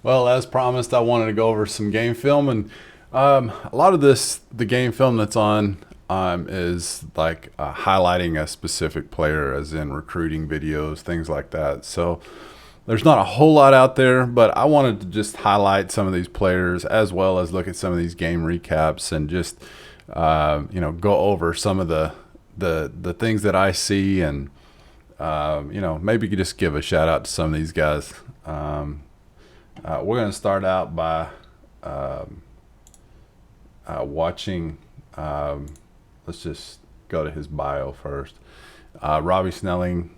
Well, as promised, I wanted to go over some game film, and a lot of the game film that's on, is like highlighting a specific player, as in recruiting videos, things like that. So there's not a whole lot out there, but I wanted to just highlight some of these players as well as look at some of these game recaps and just go over some of the things that I see, and maybe you could just give a shout out to some of these guys. We're going to start out by watching. Let's just go to his bio first. Robbie Snelling,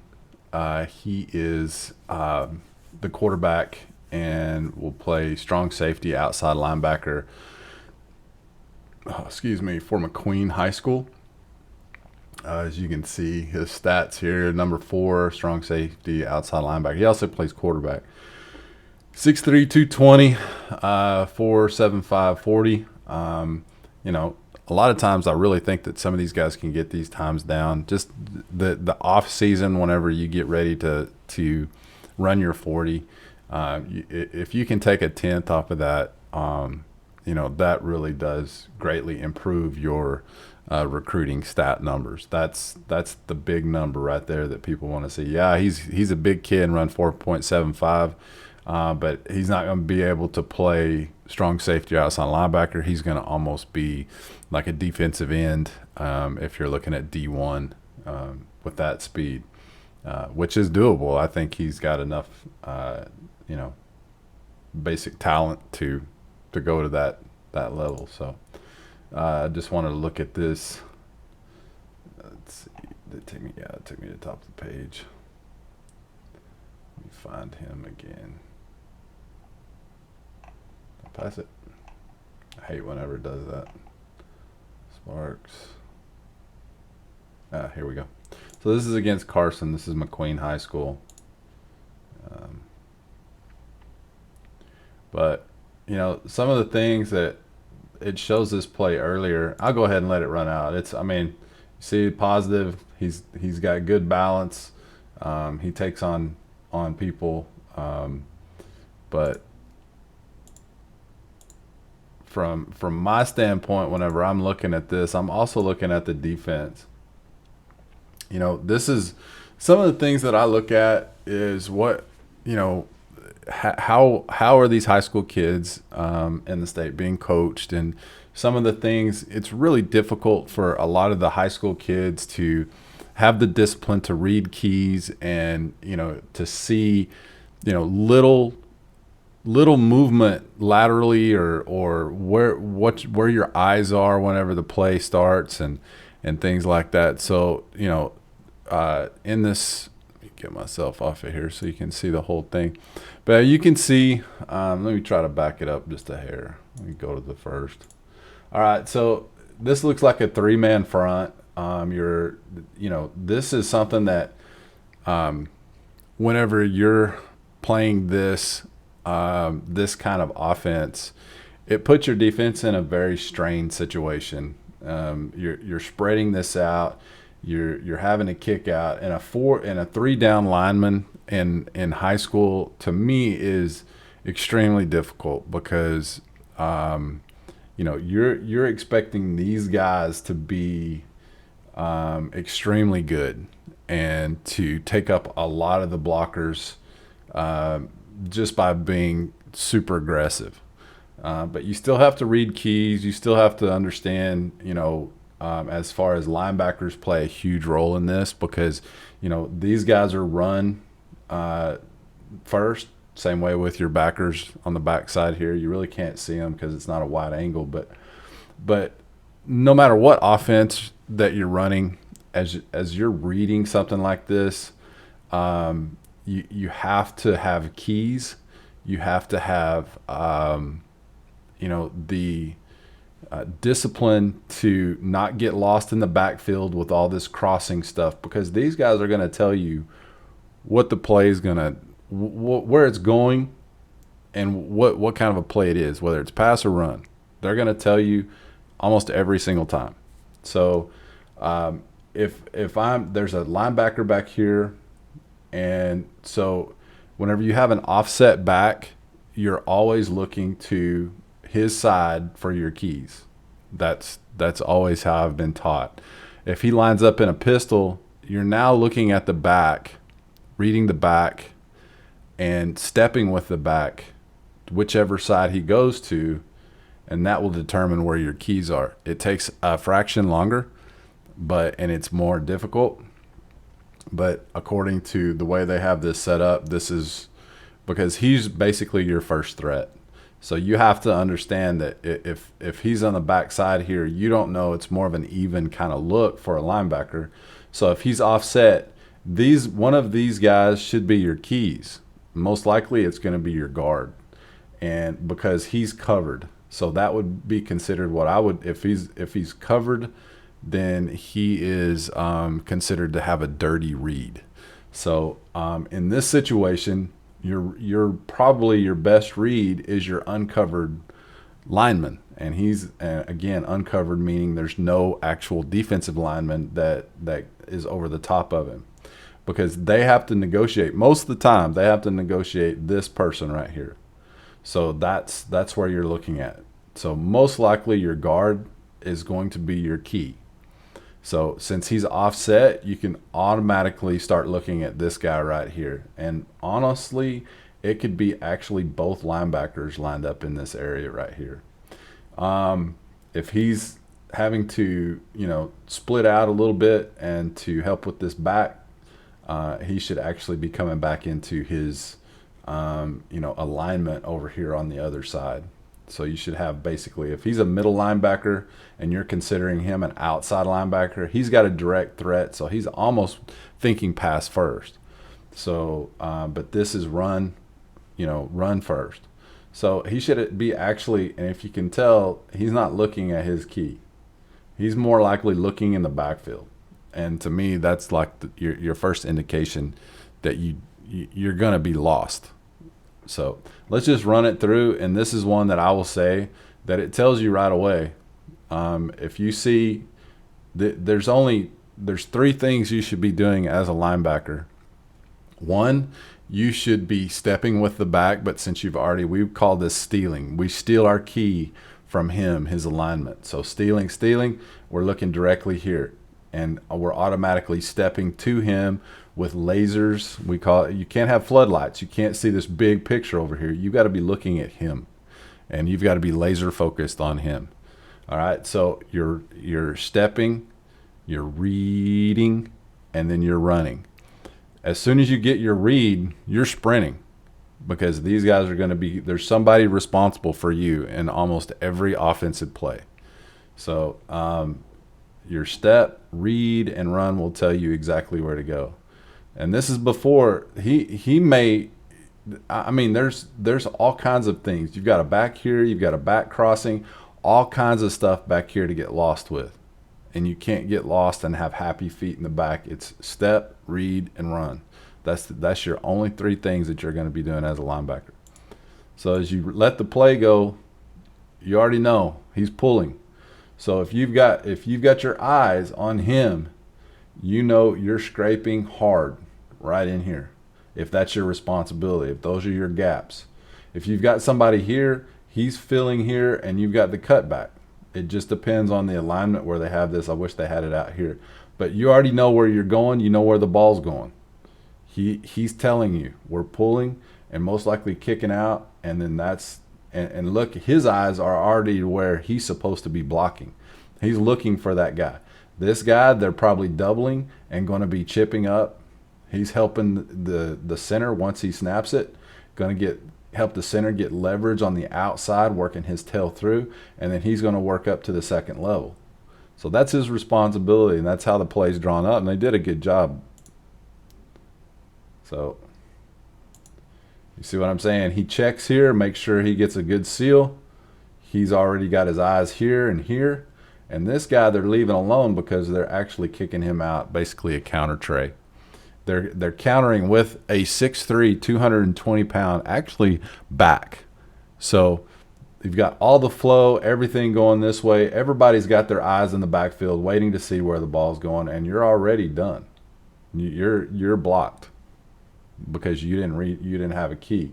he is the quarterback and will play strong safety, outside linebacker. For McQueen High School. As you can see, his stats here: number 4, strong safety, outside linebacker. He also plays quarterback. 6'3", 220, 4.75 40. A lot of times I really think that some of these guys can get these times down. Just the off season, whenever you get ready to run your 40, if you can take a tenth off of that, that really does greatly improve your recruiting stat numbers. That's the big number right there that people want to see. Yeah, he's a big kid and run 4.75. But he's not going to be able to play strong safety, outside linebacker. He's going to almost be like a defensive end, if you're looking at D1, with that speed, which is doable. I think he's got enough, basic talent to go to that level. So I just wanted to look at this. Let's see. It took me to the top of the page. Let me find him again. Pass it. I hate whenever it does that. Sparks. Here we go. So this is against Carson. This is McQueen High School. But some of the things that it shows this play earlier. I'll go ahead and let it run out. You see positive. He's got good balance. He takes on people, but from my standpoint, whenever I'm looking at this, I'm also looking at the defense. This is some of the things that I look at is what, how are these high school kids in the state being coached, and some of the things. It's really difficult for a lot of the high school kids to have the discipline to read keys and to see little movement laterally, or where your eyes are whenever the play starts, and things like that. So in this, let me get myself off of here so you can see the whole thing. But you can see, let me try to back it up just a hair. Let me go to the first. All right, so this looks like a 3-man front. This is something that whenever you're playing this kind of offense, it puts your defense in a very strained situation. You're spreading this out. You're having to kick out, and a 3-down lineman in high school, to me, is extremely difficult because you're expecting these guys to be extremely good and to take up a lot of the blockers, just by being super aggressive. But you still have to read keys. You still have to understand, as far as linebackers play a huge role in this, because, these guys are run first. Same way with your backers on the backside here. You really can't see them because it's not a wide angle. But no matter what offense that you're running, as you're reading something like this, you have to have keys. You have to have the discipline to not get lost in the backfield with all this crossing stuff, because these guys are going to tell you what the play is going to, where it's going, and what kind of a play it is, whether it's pass or run. They're going to tell you almost every single time. So if there's a linebacker back here, and so whenever you have an offset back, you're always looking to his side for your keys. That's always how I've been taught. If he lines up in a pistol, you're now looking at the back, reading the back, and stepping with the back, whichever side he goes to, and that will determine where your keys are. It takes a fraction longer, and it's more difficult. But according to the way they have this set up, this is because he's basically your first threat. So you have to understand that if he's on the backside here, you don't know. It's more of an even kind of look for a linebacker. So if he's offset, one of these guys should be your keys. Most likely it's going to be your guard, and because he's covered. So that would be considered what I would, if he's covered, then he is considered to have a dirty read. So in this situation, you're probably your best read is your uncovered lineman, and he's again uncovered, meaning there's no actual defensive lineman that is over the top of him, because they have to negotiate most of the time. They have to negotiate this person right here. So that's where you're looking at. So most likely your guard is going to be your key. So since he's offset, you can automatically start looking at this guy right here. And honestly, it could be actually both linebackers lined up in this area right here. If he's having to, split out a little bit and to help with this back, he should actually be coming back into his, alignment over here on the other side. So you should have basically, if he's a middle linebacker and you're considering him an outside linebacker, he's got a direct threat. So he's almost thinking pass first. So, but this is run first. So he should be actually, and if you can tell, he's not looking at his key. He's more likely looking in the backfield. And to me, that's like your first indication that you're going to be lost. So let's just run it through. And this is one that I will say that it tells you right away. If you see there's three things you should be doing as a linebacker. One, you should be stepping with the back, but since we call this stealing. We steal our key from him, his alignment. So stealing, we're looking directly here, and we're automatically stepping to him with lasers. We call it, you can't have floodlights. You can't see this big picture over here. You got to be looking at him, and you've got to be laser focused on him. All right. So you're stepping, you're reading, and then you're running. As soon as you get your read, you're sprinting, because these guys are going to be, there's somebody responsible for you in almost every offensive play. So your step, read, and run will tell you exactly where to go. And this is before he may, there's all kinds of things. You've got a back here, you've got a back crossing, all kinds of stuff back here to get lost with. And you can't get lost and have happy feet in the back. It's step, read, and run. That's your only three things that you're going to be doing as a linebacker. So as you let the play go, you already know he's pulling. So if you've got your eyes on him, you know you're scraping hard right in here. If that's your responsibility, if those are your gaps. If you've got somebody here, he's filling here, and you've got the cutback. It just depends on the alignment where they have this. I wish they had it out here. But you already know where you're going. You know where the ball's going. He's telling you we're pulling and most likely kicking out, and then and look, his eyes are already where he's supposed to be blocking. He's looking for that guy. This guy, they're probably doubling and going to be chipping up. He's helping the center once he snaps it. Going to help the center get leverage on the outside, working his tail through, and then he's going to work up to the second level. So that's his responsibility, and that's how the play's drawn up, and they did a good job. So you see what I'm saying? He checks here, makes sure he gets a good seal. He's already got his eyes here and here. And this guy they're leaving alone because they're actually kicking him out, basically a counter tray. They're countering with a 6'3", 220-pound actually back. So you've got all the flow, everything going this way. Everybody's got their eyes in the backfield waiting to see where the ball's going, and you're already done. You're blocked because you didn't have a key.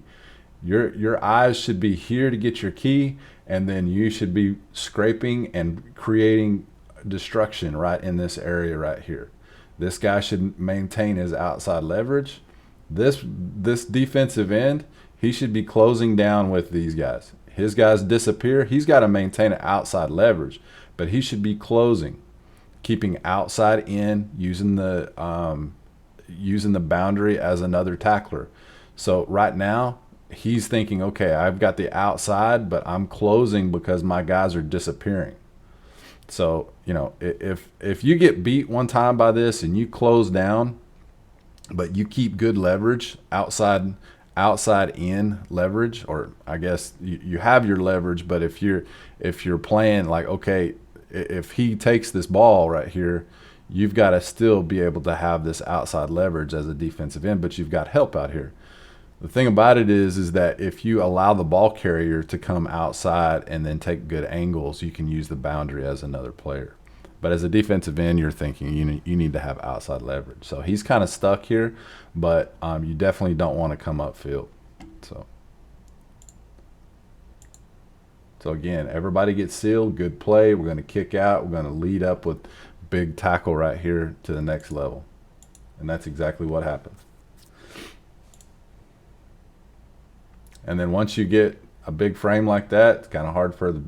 Your eyes should be here to get your key, and then you should be scraping and creating destruction right in this area right here. This guy should maintain his outside leverage. This defensive end, he should be closing down with these guys. His guys disappear. He's got to maintain an outside leverage, but he should be closing, keeping outside in, using the boundary as another tackler. So right now, he's thinking, okay, I've got the outside, but I'm closing because my guys are disappearing. So, if you get beat one time by this and you close down, but you keep good leverage, outside in leverage, or I guess you have your leverage, but if you're playing like, okay, if he takes this ball right here, you've got to still be able to have this outside leverage as a defensive end, but you've got help out here. The thing about it is that if you allow the ball carrier to come outside and then take good angles, you can use the boundary as another player. But as a defensive end, you're thinking you need to have outside leverage. So he's kind of stuck here, but you definitely don't want to come upfield. So again, everybody gets sealed, good play. We're going to kick out. We're going to lead up with big tackle right here to the next level. And that's exactly what happened. And then once you get a big frame like that, it's kind of hard for the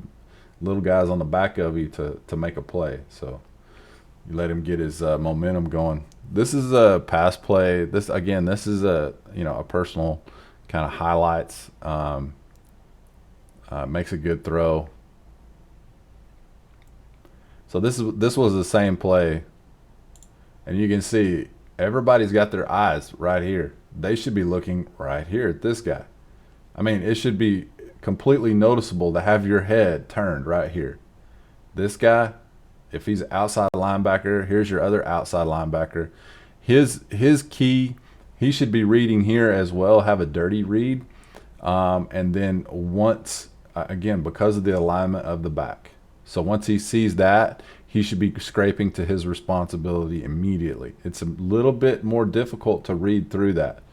little guys on the back of you to make a play. So you let him get his momentum going. This is a pass play. This is a personal kind of highlights. Makes a good throw. So this was the same play, and you can see everybody's got their eyes right here. They should be looking right here at this guy. I mean, it should be completely noticeable to have your head turned right here. This guy, if he's outside linebacker, here's your other outside linebacker. His key, he should be reading here as well, have a dirty read. And then once, again, because of the alignment of the back. So once he sees that, he should be scraping to his responsibility immediately. It's a little bit more difficult to read through that.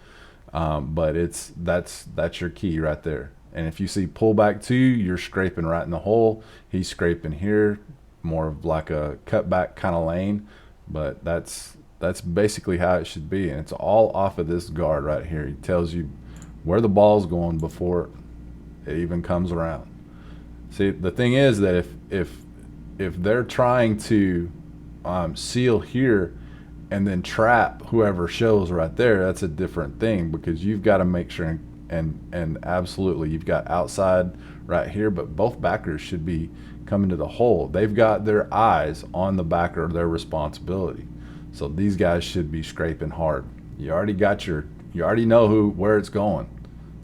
But that's your key right there. And if you see pullback 2, you're scraping right in the hole. He's scraping here, more of like a cutback kind of lane. But that's basically how it should be. And it's all off of this guard right here. He tells you where the ball's going before it even comes around. See, the thing is that if they're trying to seal here and then trap whoever shows right there, that's a different thing, because you've got to make sure and absolutely you've got outside right here, but both backers should be coming to the hole. They've got their eyes on the backer, their responsibility. So these guys should be scraping hard. You already know where it's going.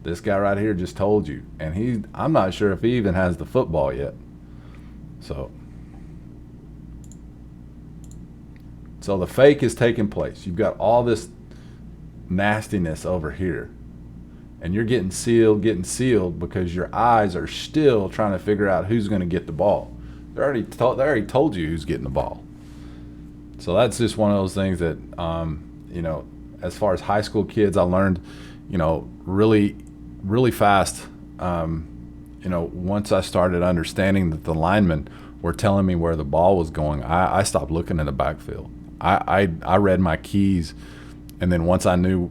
This guy right here just told you, and I'm not sure if he even has the football yet. So the fake is taking place. You've got all this nastiness over here, and you're getting sealed because your eyes are still trying to figure out who's going to get the ball. They already told you who's getting the ball. So that's just one of those things that, as far as high school kids, I learned, really, really fast. Once I started understanding that the linemen were telling me where the ball was going, I stopped looking in the backfield. I read my keys, and then once I knew,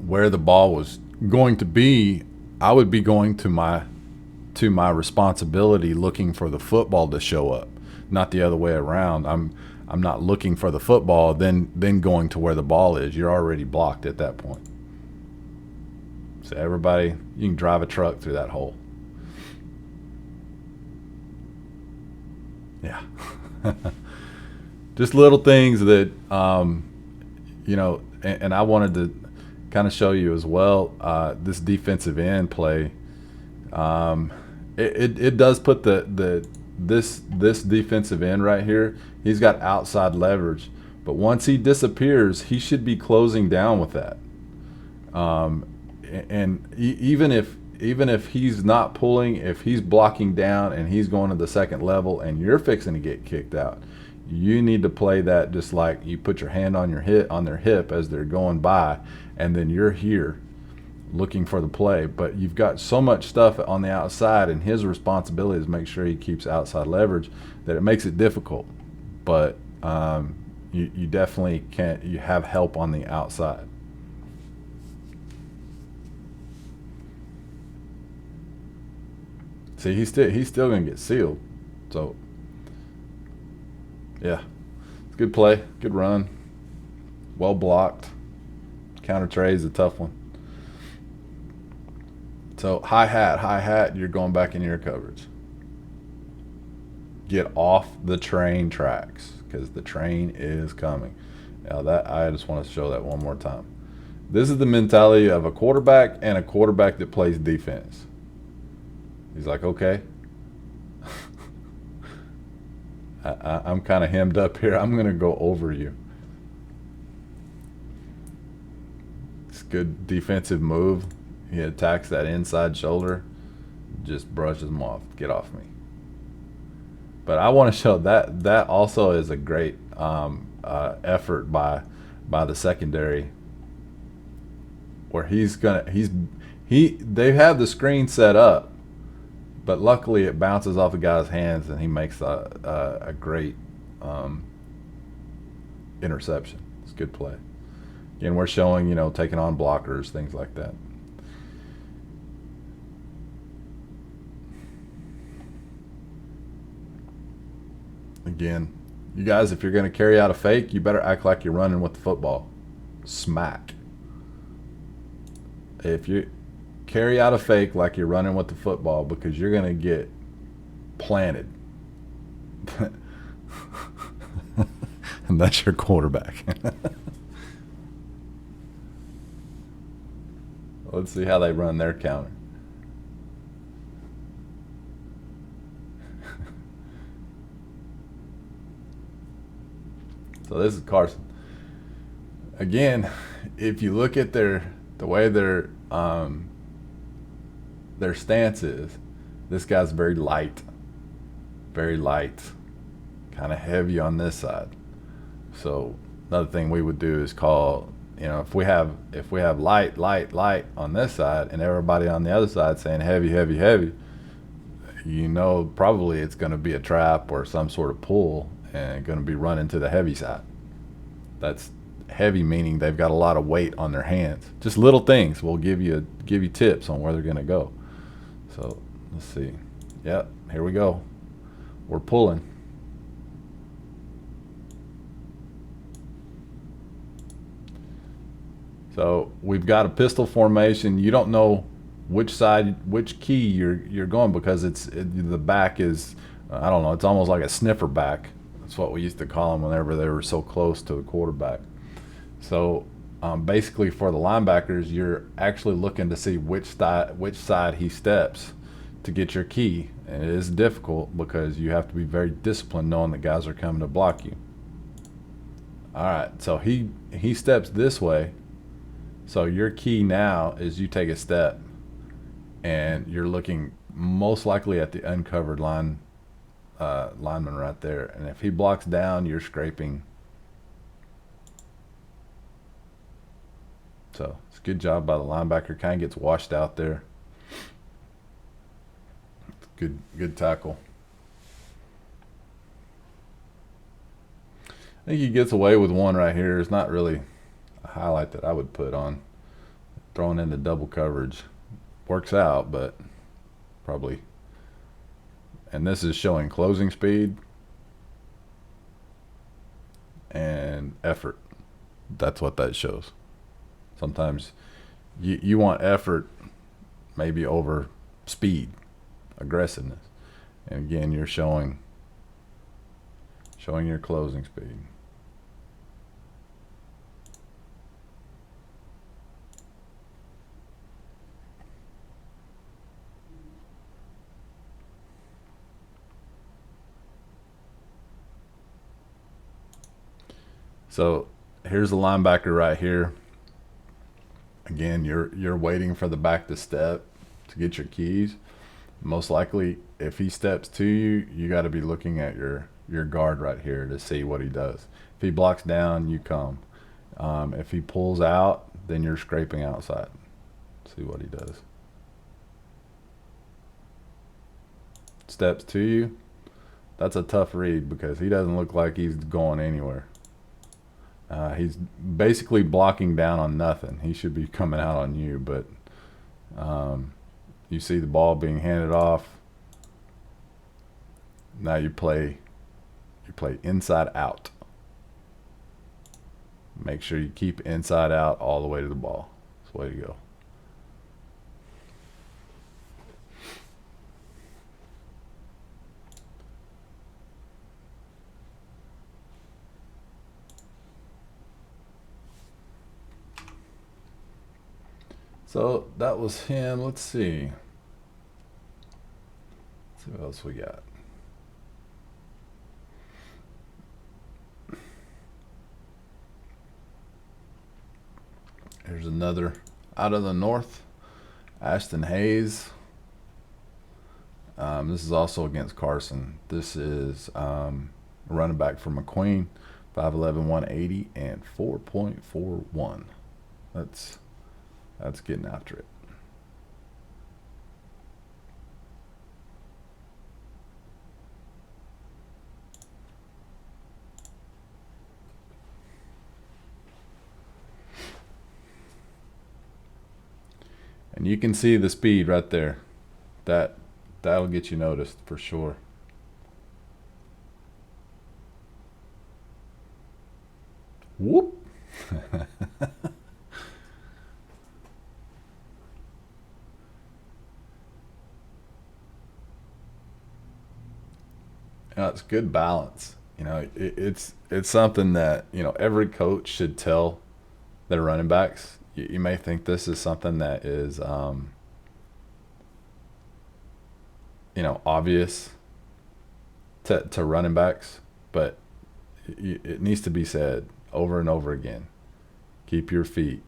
where the ball was going to be, I would be going to my responsibility, looking for the football to show up, not the other way around. I'm not looking for the football, then going to where the ball is. You're already blocked at that point. So everybody, you can drive a truck through that hole. Yeah. Just little things that, and I wanted to kind of show you as well, this defensive end play. It does put this defensive end right here, he's got outside leverage, but once he disappears, he should be closing down with that. And even if he's not pulling, if he's blocking down and he's going to the second level and you're fixing to get kicked out, you need to play that just like you put your hand on their hip as they're going by, and then you're here. looking for the play. But you've got so much stuff on the outside, and his responsibility is to make sure he keeps outside leverage, that it makes it difficult. But you definitely can't. You have help on the outside. See, he's still gonna get sealed. So yeah, it's a good play, good run, well blocked. Counter trade is a tough one. So hi hat, you're going back in your coverage. Get off the train tracks because the train is coming. Now that I just want to show that one more time. This is the mentality of a quarterback and a quarterback that plays defense. He's like, okay, I'm kind of hemmed up here. I'm going to go over you. It's a good defensive move. He attacks that inside shoulder, just brushes him off. Get off me. But I want to show that also is a great effort by the secondary, where they have the screen set up, but luckily it bounces off the guy's hands and he makes a great interception. It's a good play. Again, we're showing, taking on blockers, things like that. Again, you guys, if you're going to carry out a fake, you better act like you're running with the football. Smack. If you carry out a fake like you're running with the football, because you're going to get planted. And that's your quarterback. Let's see how they run their counter. So this is Carson. Again, if you look at the way their stance is, this guy's very light, kind of heavy on this side. So another thing we would do is call, if we have light on this side and everybody on the other side saying heavy, probably it's going to be a trap or some sort of pull and going to be running to the heavy side. That's heavy, meaning they've got a lot of weight on their hands. Just little things will give you tips on where they're going to go. So let's see. Yep, here we go. We're pulling. So we've got a pistol formation. You don't know which key you're going, because the back is, I don't know, it's almost like a sniffer back. That's what we used to call them whenever they were so close to the quarterback. So basically for the linebackers, you're actually looking to see which side he steps to get your key. And it is difficult because you have to be very disciplined knowing that guys are coming to block you. All right, so he steps this way. So your key now is you take a step and you're looking most likely at the uncovered lineman right there. And if he blocks down, you're scraping. So it's a good job by the linebacker. Kind of gets washed out there. Good tackle. I think he gets away with one right here. It's not really a highlight that I would put on. Throwing into double coverage works out, but probably. And this is showing closing speed and effort. That's what that shows. Sometimes you want effort maybe over speed, aggressiveness. And again, you're showing your closing speed. So here's the linebacker right here. Again, you're waiting for the back to step to get your keys. Most likely, if he steps to you, you got to be looking at your guard right here to see what he does. If he blocks down, you come. If he pulls out, then you're scraping outside. See what he does. Steps to you. That's a tough read because he doesn't look like he's going anywhere. He's basically blocking down on nothing. He should be coming out on you, but you see the ball being handed off. Now you play inside out. Make sure you keep inside out all the way to the ball. That's the way to go. So that was him. Let's see. Let's see what else we got. Here's another out of the north, Ashton Hayes. This is also against Carson. This is running back for McQueen, 5'11", 180, and 4.41. That's getting after it. And you can see the speed right there. That'll get you noticed for sure. Whoop. It's good balance. It's something that every coach should tell their running backs. You may think this is something that is obvious to running backs, but it needs to be said over and over again. Keep your feet.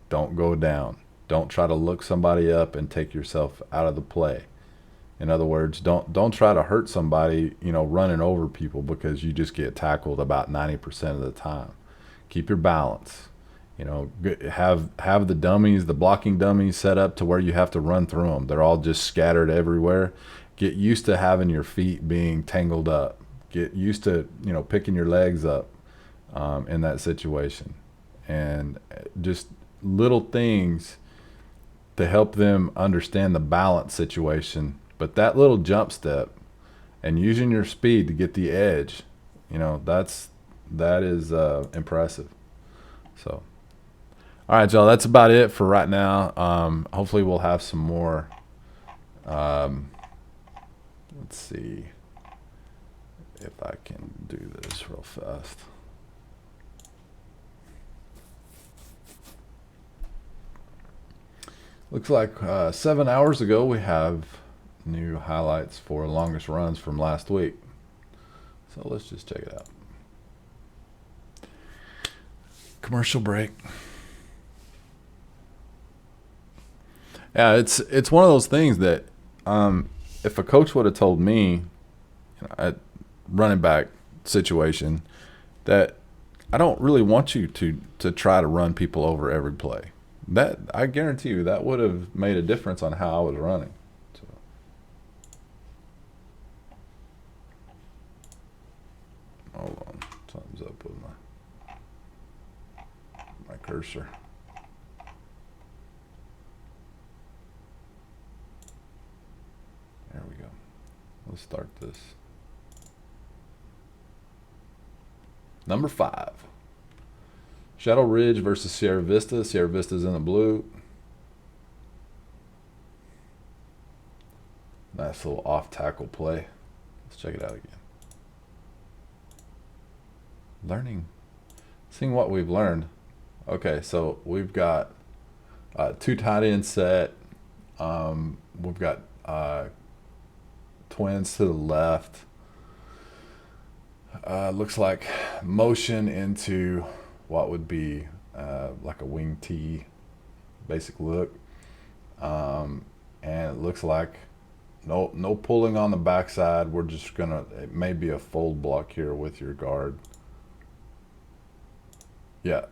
Don't go down. Don't try to look somebody up and take yourself out of the play. In other words, don't try to hurt somebody, running over people because you just get tackled about 90% of the time. Keep your balance. Have the dummies, the blocking dummies set up to where you have to run through them. They're all just scattered everywhere. Get used to having your feet being tangled up. Get used to, picking your legs up in that situation. And just little things to help them understand the balance situation. But that little jump step and using your speed to get the edge, that is impressive. So, all right, y'all, that's about it for right now. Hopefully we'll have some more. Let's see if I can do this real fast. Looks like 7 hours ago we have new highlights for longest runs from last week. So let's just check it out. Commercial break. Yeah, it's one of those things that if a coach would have told me at running back situation that I don't really want you to try to run people over every play, that I guarantee you that would have made a difference on how I was running. So. Hold on, something's up with my cursor. There we go. Let's start this. Number 5. Shadow Ridge versus Sierra Vista. Sierra Vista's in the blue. Nice little off tackle play. Let's check it out again. Seeing what we've learned. Okay, so we've got 2 tight end set. We've got twins to the left. Looks like motion into what would be like a wing T basic look. And it looks like no pulling on the backside. We're just gonna, it may be a fold block here with your guard. Yeah,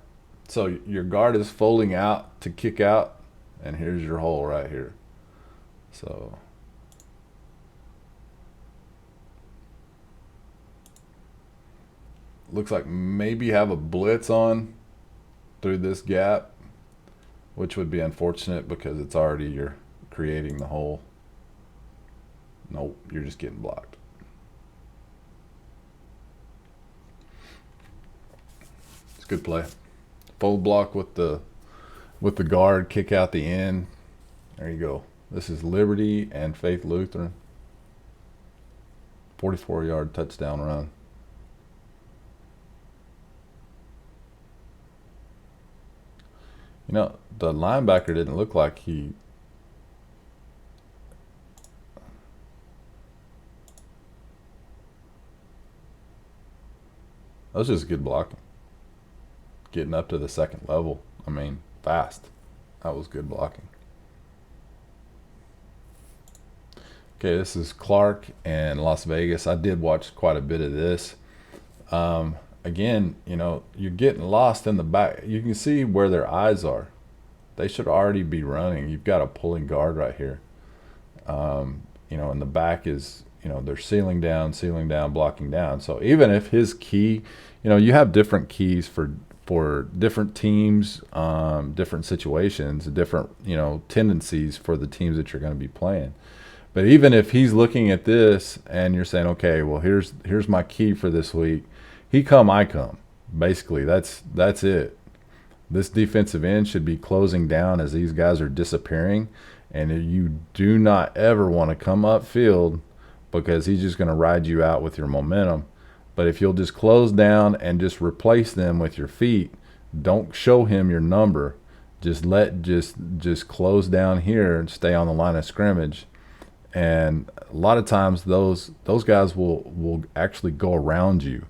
so your guard is folding out to kick out. and here's your hole right here. So looks like maybe have a blitz on through this gap, which would be unfortunate because it's already you're creating the hole. Nope, you're just getting blocked. It's a good play. Fold block with the guard, kick out the end. There you go. This is Liberty and Faith Lutheran. 44-yard touchdown run. You know, the linebacker didn't look like he... That was just good blocking. Getting up to the second level. I mean, fast. That was good blocking. Okay, this is Clark and Las Vegas. I did watch quite a bit of this. Again, you know, you're getting lost in the back. You can see where their eyes are. They should already be running. You've got a pulling guard right here. You know, and the back is, you know, they're sealing down, blocking down. So even if his key, you know, you have different keys for different teams, different situations, different, you know, tendencies for the teams that you're going to be playing. But even if he's looking at this and you're saying, okay, well, here's my key for this week. He come, I come. Basically, that's it. This defensive end should be closing down as these guys are disappearing. And you do not ever want to come upfield because he's just going to ride you out with your momentum. But if you'll just close down and just replace them with your feet, don't show him your number. Just close down here and stay on the line of scrimmage. And a lot of times those guys will actually go around you.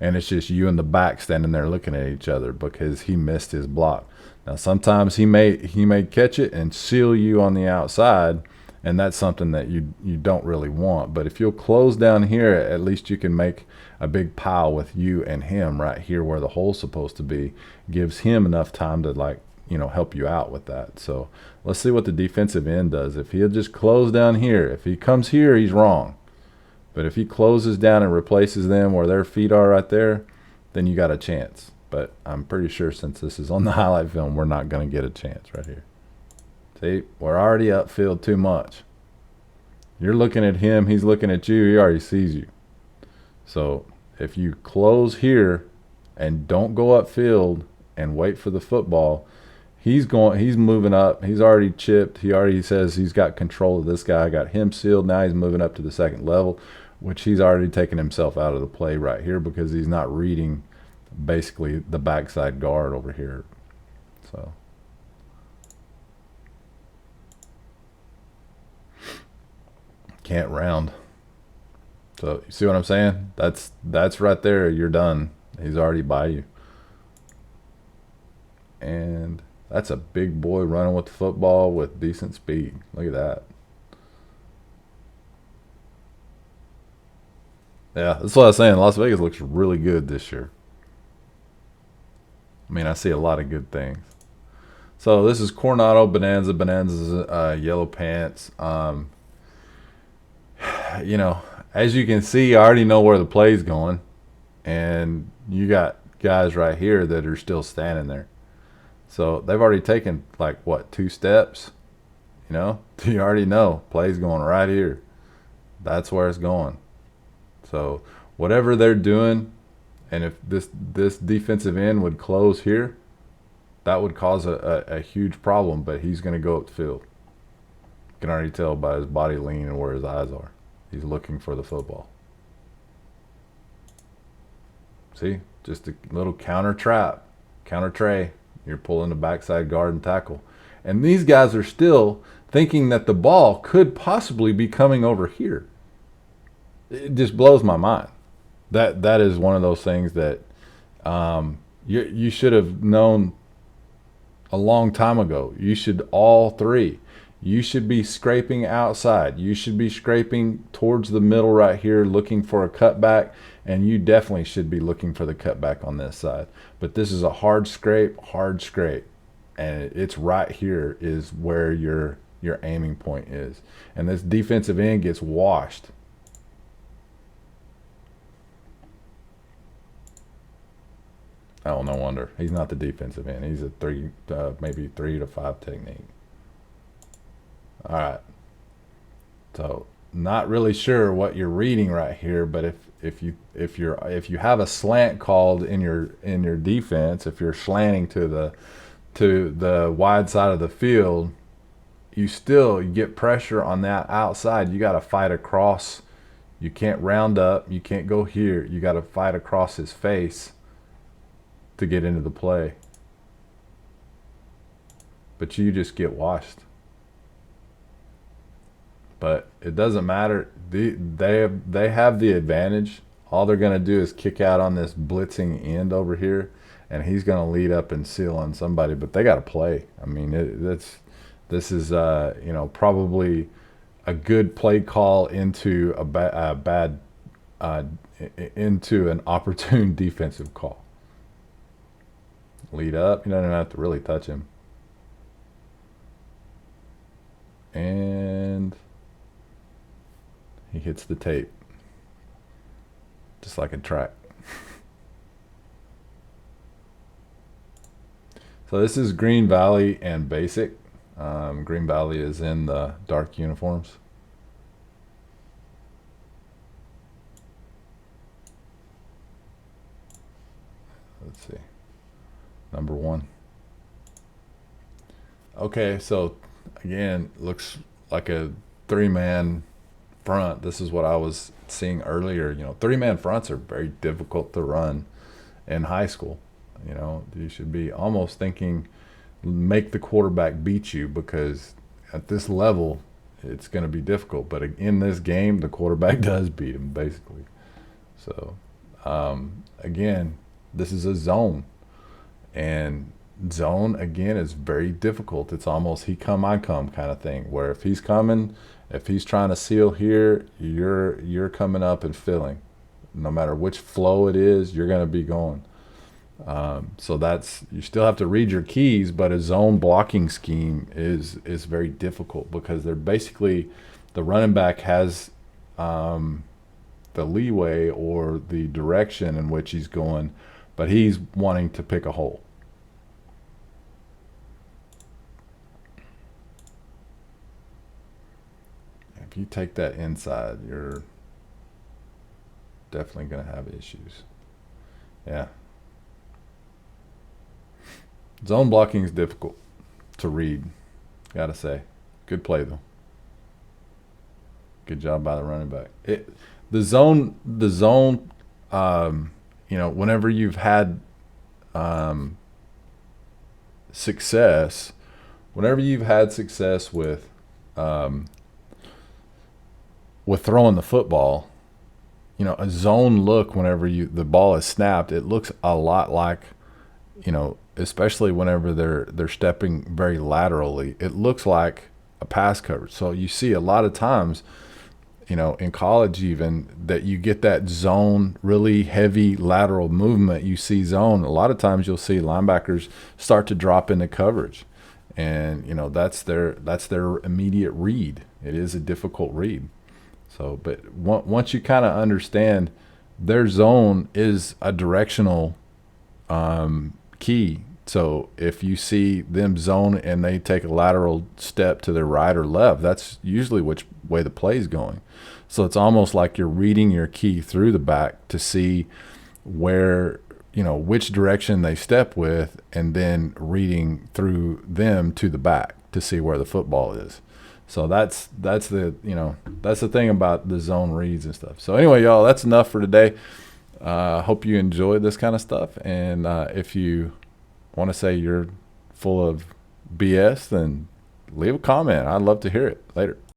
And it's just you in the back standing there looking at each other because he missed his block. Now sometimes he may catch it and seal you on the outside, and that's something that you don't really want. But if you'll close down here, at least you can make a big pile with you and him right here where the hole's supposed to be. Gives him enough time to, like, you know, help you out with that. So let's see what the defensive end does. If he'll just close down here, if he comes here, he's wrong. But if he closes down and replaces them where their feet are right there, then you got a chance. But I'm pretty sure since this is on the highlight film, we're not going to get a chance right here. See, we're already upfield too much. You're looking at him, he's looking at you, he already sees you. So if you close here and don't go upfield and wait for the football, he's moving up. He's already chipped. He already says he's got control of this guy. Got him sealed. Now he's moving up to the second level, which he's already taken himself out of the play right here because he's not reading basically the backside guard over here. So can't round. So you see what I'm saying? That's right there. You're done. He's already by you. And that's a big boy running with the football with decent speed. Look at that. Yeah, that's what I was saying. Las Vegas looks really good this year. I mean, I see a lot of good things. So this is Coronado Bonanza. Bonanza's yellow pants. You know, as you can see, I already know where the play's going. And you got guys right here that are still standing there. So they've already taken, like, what, 2 steps? You know, you already know play's going right here. That's where it's going. So whatever they're doing, and if this defensive end would close here, that would cause a huge problem. But he's going to go up the field. You can already tell by his body lean and where his eyes are. He's looking for the football. See, just a little counter trap, counter tray. You're pulling the backside guard and tackle. And these guys are still thinking that the ball could possibly be coming over here. It just blows my mind. That is one of those things that you should have known a long time ago. You should all three. You should be scraping outside. You should be scraping towards the middle right here looking for a cutback. And you definitely should be looking for the cutback on this side. But this is a hard scrape, hard scrape. and it's right here is where your aiming point is. And this defensive end gets washed. Oh, no wonder. He's not the defensive end. He's a maybe 3 to 5 technique. All right. So not really sure what you're reading right here, but if you have a slant called in your defense, if you're slanting to the wide side of the field, you get pressure on that outside. You got to fight across. You can't round up. You can't go here. You got to fight across his face to get into the play. But you just get washed. But it doesn't matter. They have the advantage. All they're going to do is kick out on this blitzing end over here, and he's going to lead up and seal on somebody. But they got to play. I mean, this is probably a good play call into a bad into an opportune defensive call. Lead up. You don't even have to really touch him. And he hits the tape. Just like a track. So this is Green Valley and Basic. Green Valley is in the dark uniforms. Let's see. Number 1. Okay, so again, looks like a 3-man front. This is what I was seeing earlier. 3-man fronts are very difficult to run in high school. You should be almost thinking make the quarterback beat you, because at this level it's going to be difficult. But in this game, the quarterback does beat him basically. So again, this is a zone, and zone again is very difficult. It's almost he come I come kind of thing, where if he's trying to seal here, you're coming up and filling. No matter which flow it is, you're going to be going. So you still have to read your keys, but a zone blocking scheme is very difficult, because they're basically, the running back has the leeway or the direction in which he's going, but he's wanting to pick a hole. If you take that inside, you're definitely going to have issues. Yeah. Zone blocking is difficult to read, gotta say. Good play though. Good job by the running back. The zone. Whenever you've had success, with throwing the football, a zone look whenever the ball is snapped, it looks a lot like, especially whenever they're stepping very laterally, it looks like a pass coverage. So you see a lot of times, in college even, that you get that zone, really heavy lateral movement. You see zone. A lot of times you'll see linebackers start to drop into coverage, and that's their immediate read. It is a difficult read. So, but once you kind of understand, their zone is a directional key. So if you see them zone and they take a lateral step to their right or left, that's usually which way the play is going. So it's almost like you're reading your key through the back to see where, which direction they step with, and then reading through them to the back to see where the football is. So that's the thing about the zone reads and stuff. So anyway, y'all, that's enough for today. Hope you enjoyed this kind of stuff. And if you want to say you're full of BS, then leave a comment. I'd love to hear it. Later.